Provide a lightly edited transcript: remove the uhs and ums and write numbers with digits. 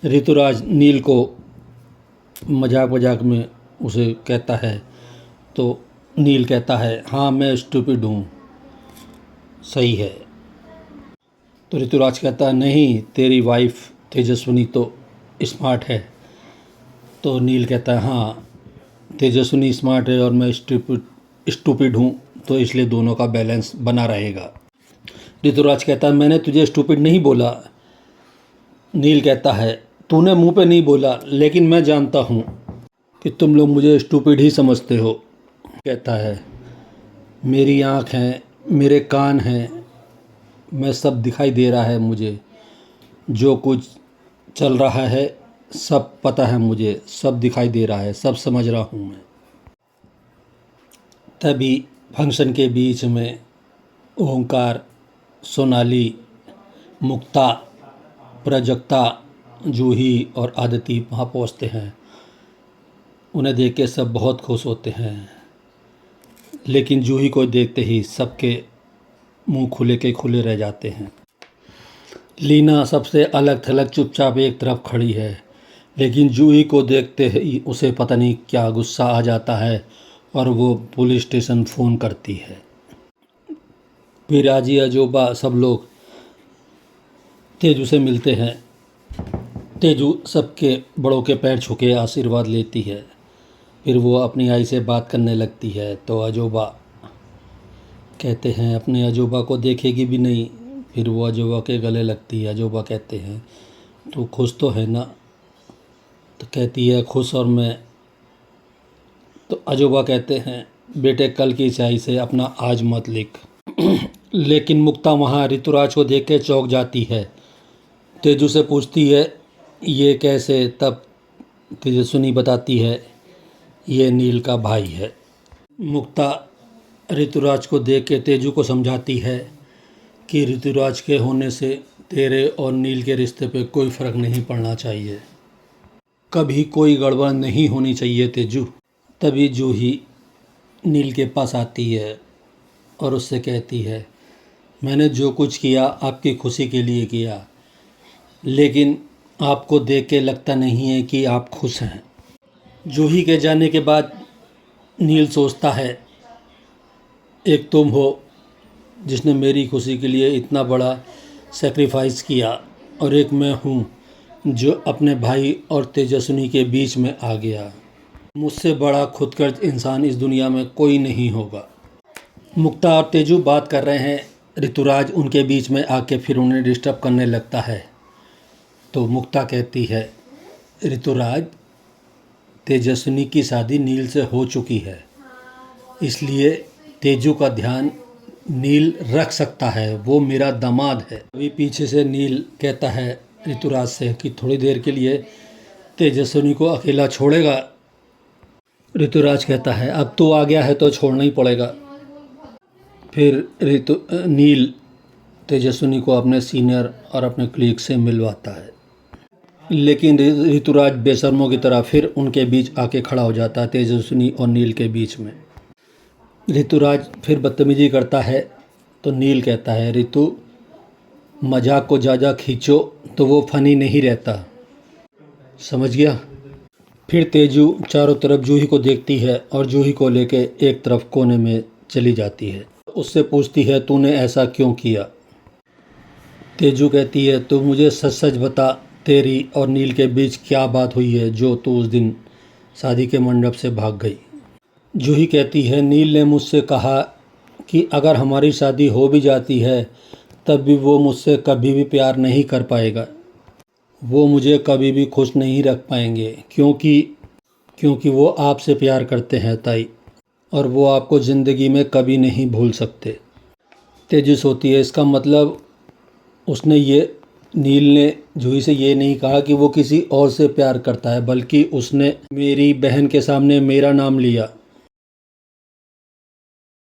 ऋतुराज नील को मजाक मजाक में उसे कहता है, तो नील कहता है, हाँ मैं स्टूपिड हूँ, सही है। तो ऋतुराज कहता है, नहीं तेरी वाइफ तेजस्विनी तो स्मार्ट है। तो नील कहता है, हाँ तेजस्विनी स्मार्ट है और मैं स्टूपिड हूँ, तो इसलिए दोनों का बैलेंस बना रहेगा। ऋतुराज कहता है, मैंने तुझे स्टूपिड नहीं बोला। नील कहता है, तूने मुंह पे नहीं बोला, लेकिन मैं जानता हूँ कि तुम लोग मुझे स्टूपिड ही समझते हो। कहता है, मेरी आँख हैं, मेरे कान हैं, मैं सब दिखाई दे रहा है मुझे, जो कुछ चल रहा है सब पता है मुझे, सब दिखाई दे रहा है, सब समझ रहा हूँ मैं। तभी फंक्शन के बीच में ओंकार, सोनाली, मुक्ता, प्राजक्ता, जूही और आदिति वहाँ पहुँचते हैं। उन्हें देख के सब बहुत खुश होते हैं, लेकिन जूही को देखते ही सबके मुंह खुले के खुले रह जाते हैं। लीना सबसे अलग थलग चुपचाप एक तरफ खड़ी है, लेकिन जूही को देखते ही उसे पता नहीं क्या गुस्सा आ जाता है और वो पुलिस स्टेशन फ़ोन करती है। फिर आजी अजोबा सब लोग तेजू से मिलते हैं। तेजू सबके बड़ों के पैर छू के आशीर्वाद लेती है। फिर वो अपनी आई से बात करने लगती है, तो अजोबा कहते हैं अपने अजोबा को देखेगी भी नहीं। फिर वो अजोबा के गले लगती है। अजोबा कहते हैं, तू खुश तो है ना? तो कहती है, खुश और मैं। तो अजोबा कहते हैं, बेटे कल की स्याही से अपना आज मत लिख। लेकिन मुक्ता वहाँ ऋतुराज को देख के चौंक जाती है। तेजू से पूछती है, ये कैसे? तब तेजस्विनी बताती है, ये नील का भाई है। मुक्ता ऋतुराज को देख के तेजू को समझाती है कि ऋतुराज के होने से तेरे और नील के रिश्ते पे कोई फ़र्क नहीं पड़ना चाहिए, कभी कोई गड़बड़ नहीं होनी चाहिए तेजू। तभी जूही नील के पास आती है और उससे कहती है, मैंने जो कुछ किया आपकी खुशी के लिए किया, लेकिन आपको देख के लगता नहीं है कि आप खुश हैं। जूही के जाने के बाद नील सोचता है, एक तुम हो जिसने मेरी खुशी के लिए इतना बड़ा सेक्रीफाइस किया, और एक मैं हूँ जो अपने भाई और तेजस्विनी के बीच में आ गया। मुझसे बड़ा खुदगर्ज इंसान इस दुनिया में कोई नहीं होगा। मुक्ता और तेजू बात कर रहे हैं। ऋतुराज उनके बीच में आके फिर उन्हें डिस्टर्ब करने लगता है। तो मुक्ता कहती है, ऋतुराज तेजस्विनी की शादी नील से हो चुकी है, इसलिए तेजू का ध्यान नील रख सकता है, वो मेरा दामाद है। अभी पीछे से नील कहता है ऋतुराज से कि थोड़ी देर के लिए तेजस्विनी को अकेला छोड़ेगा। ऋतुराज कहता है, अब तो आ गया है तो छोड़ना ही पड़ेगा। फिर नील तेजस्विनी को अपने सीनियर और अपने कलीग से मिलवाता है, लेकिन ऋतुराज बेशर्मों की तरह फिर उनके बीच आके खड़ा हो जाता है, तेजस्विनी और नील के बीच में। ऋतुराज फिर बदतमीजी करता है, तो नील कहता है, ऋतु मजाक को ज़्यादा खींचो तो वो फनी नहीं रहता, समझ गया? फिर तेजू चारों तरफ जूही को देखती है और जूही को लेके एक तरफ कोने में चली जाती है। उससे पूछती है, तूने ऐसा क्यों किया? तेजू कहती है, तू मुझे सच सच बता, तेरी और नील के बीच क्या बात हुई है जो तू उस दिन शादी के मंडप से भाग गई? जूही कहती है, नील ने मुझसे कहा कि अगर हमारी शादी हो भी जाती है तब भी वो मुझसे कभी भी प्यार नहीं कर पाएगा, वो मुझे कभी भी खुश नहीं रख पाएंगे, क्योंकि वो आपसे प्यार करते हैं ताई, और वो आपको ज़िंदगी में कभी नहीं भूल सकते। तेजू सोचती है, इसका मतलब नील ने जूही से ये नहीं कहा कि वो किसी और से प्यार करता है, बल्कि उसने मेरी बहन के सामने मेरा नाम लिया